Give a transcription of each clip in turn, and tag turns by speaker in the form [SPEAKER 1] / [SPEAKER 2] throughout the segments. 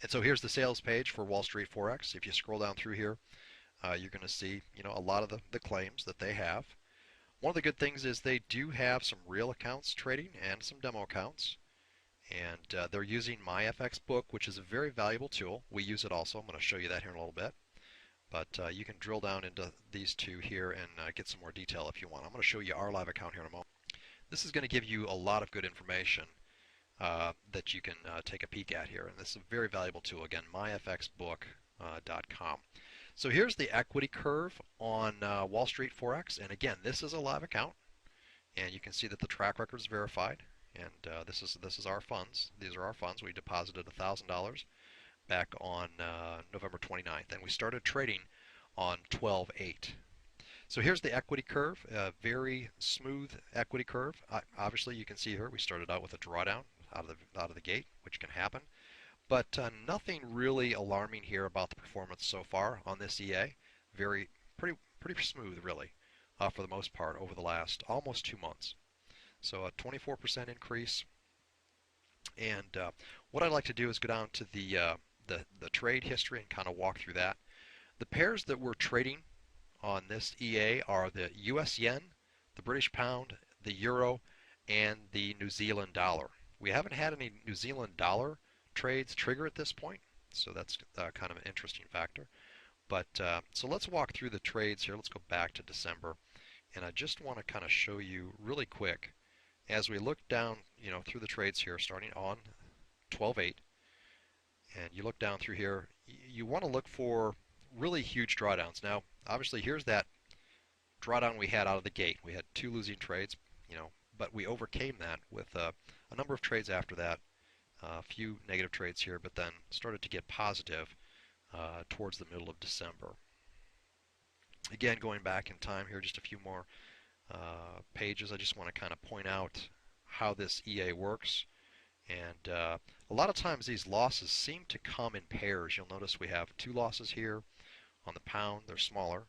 [SPEAKER 1] And so here's the sales page for Wallstreet Forex. If you scroll down through here, you're going to see, a lot of the claims that they have. One of the good things is they do have some real accounts trading and some demo accounts. And they're using MyFX Book, which is a very valuable tool. We use it also. I'm going to show you that here in a little bit. But you can drill down into these two here and get some more detail if you want. I'm going to show you our live account here in a moment. This is going to give you a lot of good information that you can take a peek at here. And this is a very valuable tool. Again, myfxbook.com. So here's the equity curve on Wallstreet Forex. And again, this is a live account. And you can see that the track record is verified. And this is our funds. These are our funds. We deposited $1,000 back on November 29th. And we started trading on 12/8. So here's the equity curve, a very smooth equity curve. Obviously, you can see here we started out with a drawdown out of the gate, which can happen. But nothing really alarming here about the performance so far on this EA. Pretty smooth, really, for the most part over the last almost 2 months. So a 24% increase. And what I'd like to do is go down to the trade history and kind of walk through that. The pairs that we're trading on this EA are the US yen, the British pound, the euro, and the New Zealand dollar. We haven't had any New Zealand dollar trades trigger at this point, so that's kind of an interesting factor. But so let's walk through the trades here. Let's go back to December, and I just want to kind of show you really quick as we look down, through the trades here, starting on 12/8, and you look down through here. You want to look for really huge drawdowns. Now, obviously, here's that drawdown we had out of the gate. We had 2 losing trades, but we overcame that with a number of trades after that, a few negative trades here, but then started to get positive towards the middle of December. Again, going back in time here, just a few more pages. I just want to kind of point out how this EA works. And a lot of times these losses seem to come in pairs. You'll notice we have 2 losses here on the pound. They're smaller,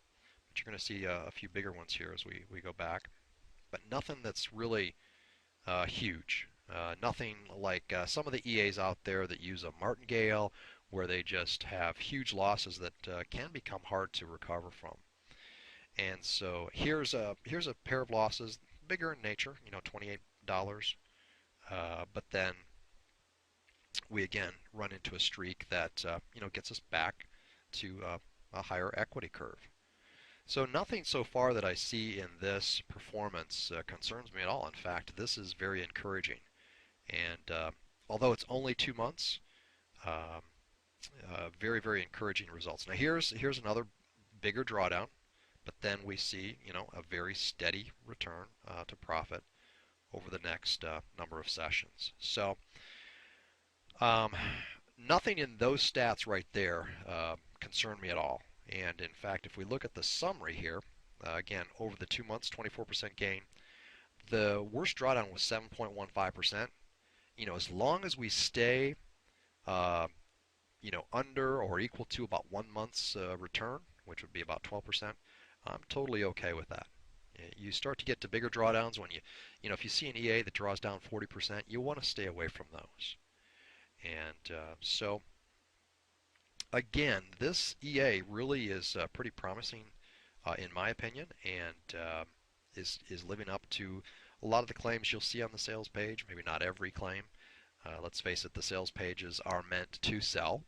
[SPEAKER 1] but you're going to see a few bigger ones here as we go back. But nothing that's really huge. Nothing like some of the EAs out there that use a martingale, where they just have huge losses that can become hard to recover from. And so here's a pair of losses, bigger in nature, $28. But then we again run into a streak that gets us back to a higher equity curve. So nothing so far that I see in this performance concerns me at all. In fact, this is very encouraging. And although it's only 2 months, very, very encouraging results. Now here's another bigger drawdown, but then we see a very steady return to profit over the next number of sessions. So nothing in those stats right there concern me at all. And in fact, if we look at the summary here, again, over the 2 months, 24% gain. The worst drawdown was 7.15%. As long as we stay, under or equal to about 1 month's return, which would be about 12%, I'm totally okay with that. You start to get to bigger drawdowns when if you see an EA that draws down 40%, you want to stay away from those. And so, again, this EA really is pretty promising, in my opinion, and is living up to a lot of the claims you'll see on the sales page. Maybe not every claim. Let's face it, the sales pages are meant to sell.